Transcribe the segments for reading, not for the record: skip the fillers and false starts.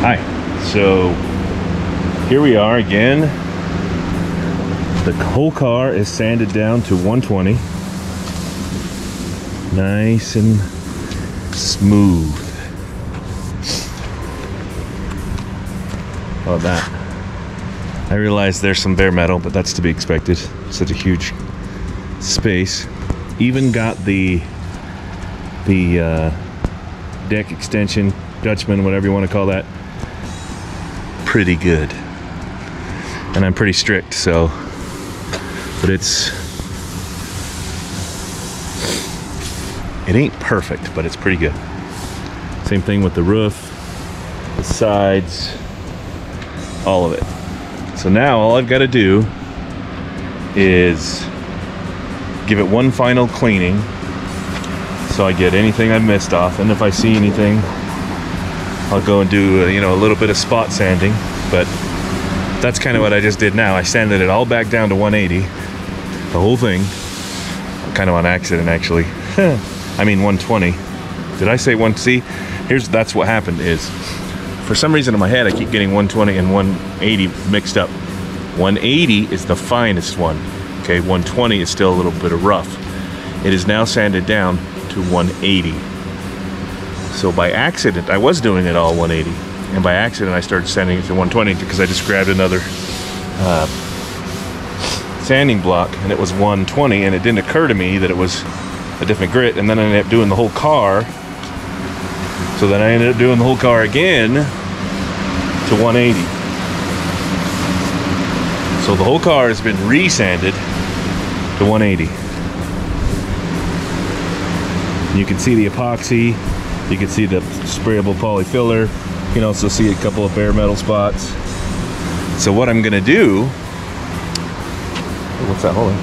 Hi, so here we are again. The whole car is sanded down to 120. Nice and smooth. How about that? I realize there's some bare metal, but that's to be expected. Such a huge space. Even got the deck extension, Dutchman, whatever you want to call that, pretty good. And I'm pretty strict, so, but it ain't perfect, but it's pretty good. Same thing with the roof, the sides, all of it. So now all I've got to do is give it one final cleaning so I get anything I've missed off, and if I see anything I'll go and do a little bit of spot sanding. But that's kind of what I just did now. I sanded it all back down to 180, the whole thing, kind of on accident actually. I mean 120. Did I say 1? See, that's what happened is, for some reason in my head I keep getting 120 and 180 mixed up. 180 is the finest one. Okay, 120 is still a little bit of rough. It is now sanded down to 180. So by accident, I was doing it all 180, and by accident I started sanding it to 120 because I just grabbed another sanding block and it was 120, and it didn't occur to me that it was a different grit, and then I ended up doing the whole car. So then I ended up doing the whole car again to 180. So the whole car has been resanded to 180. You can see the epoxy, you can see the sprayable poly filler, you can also see a couple of bare metal spots. So what I'm gonna do, what's that holding?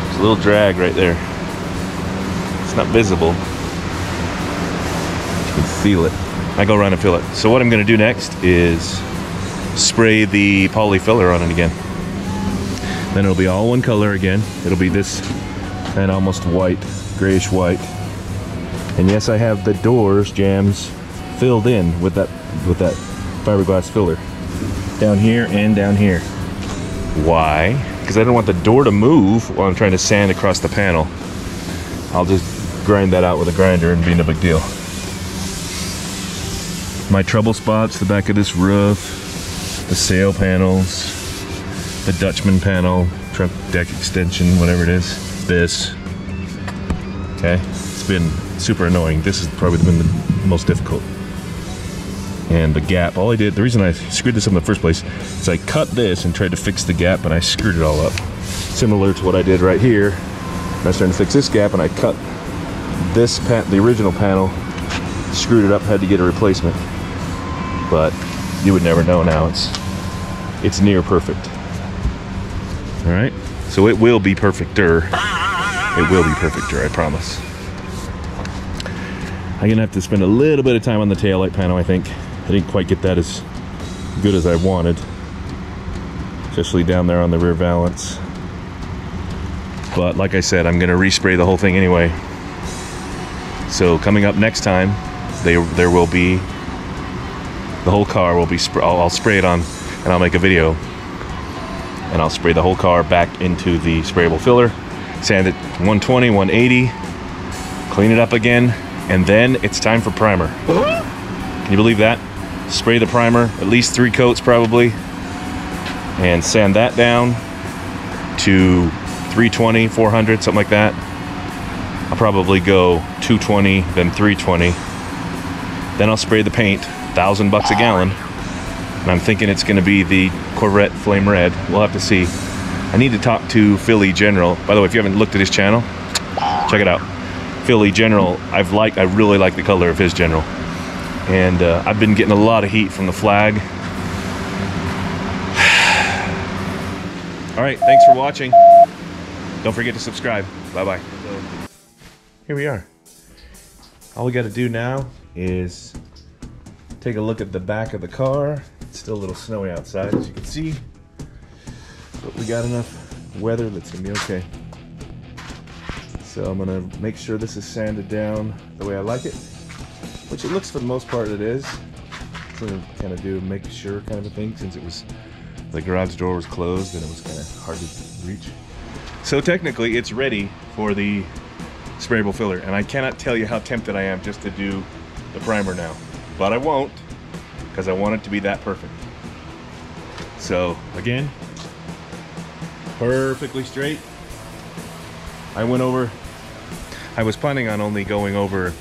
There's a little drag right there. It's not visible. You can feel it. I go around and feel it. So what I'm gonna do next is spray the poly filler on it again. Then it'll be all one color again. It'll be this and almost white, grayish white. And yes, I have the doors jambs filled in with that fiberglass filler down here and down here. Why? Because I don't want the door to move while I'm trying to sand across the panel. I'll just grind that out with a grinder and be no big deal. My trouble spots, the back of this roof, the sail panels, the Dutchman panel, truck deck extension, whatever it is, this. Okay, it's been super annoying. This has probably been the most difficult. And the gap, all I did, the reason I screwed this up in the first place is I cut this and tried to fix the gap, and I screwed it all up. Similar to what I did right here. I was trying to fix this gap and I cut this, the original panel, screwed it up, had to get a replacement. But you would never know now. It's near perfect. All right, so it will be perfecter. It will be perfecter, I promise. I'm gonna have to spend a little bit of time on the taillight panel, I think. I didn't quite get that as good as I wanted, especially down there on the rear valance. But like I said, I'm gonna respray the whole thing anyway. So coming up next time, there will be, the whole car will be, I'll spray it on, and I'll make a video. And I'll spray the whole car back into the sprayable filler, sand it 120, 180, clean it up again, and then it's time for primer. Can you believe that? Spray the primer, at least 3 coats probably, and sand that down to 320, 400, something like that. I'll probably go 220, then 320. Then I'll spray the paint, $1,000 a gallon. And I'm thinking it's gonna be the Corvette Flame Red. We'll have to see. I need to talk to Philly General. By the way, if you haven't looked at his channel, check it out. Philly General, I really like the color of his General. And I've been getting a lot of heat from the flag. All right, thanks for watching. Don't forget to subscribe. Bye-bye. So, here we are. All we gotta do now is take a look at the back of the car. It's still a little snowy outside, as you can see. But we got enough weather that's gonna be okay. So I'm gonna make sure this is sanded down the way I like it, which it looks for the most part it is. to kind of do make sure kind of a thing, since it was the garage door was closed and it was kind of hard to reach. So technically it's ready for the sprayable filler, and I cannot tell you how tempted I am just to do the primer now, but I won't, because I want it to be that perfect. So again, perfectly straight. I was planning on only going over,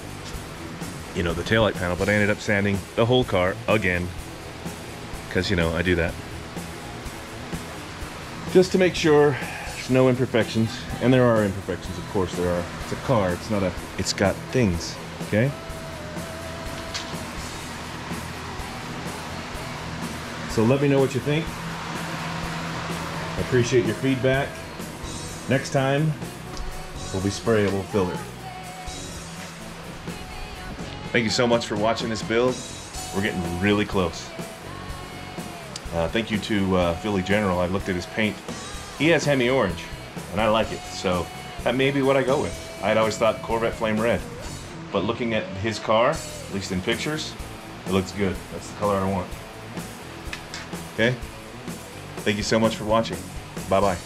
you know, the taillight panel, but I ended up sanding the whole car again, because, you know, I do that just to make sure there's no imperfections. And there are imperfections, of course there are. It's a car, it's not a, it's got things, okay? So let me know what you think. I appreciate your feedback. Next time will be sprayable filler. Thank you so much for watching this build. We're getting really close. Thank you to Philly General. I've looked at his paint. He has Hemi orange, and I like it, so that may be what I go with. I'd always thought Corvette Flame Red, but looking at his car, at least in pictures, it looks good. That's the color I want. Okay? Thank you so much for watching. Bye-bye.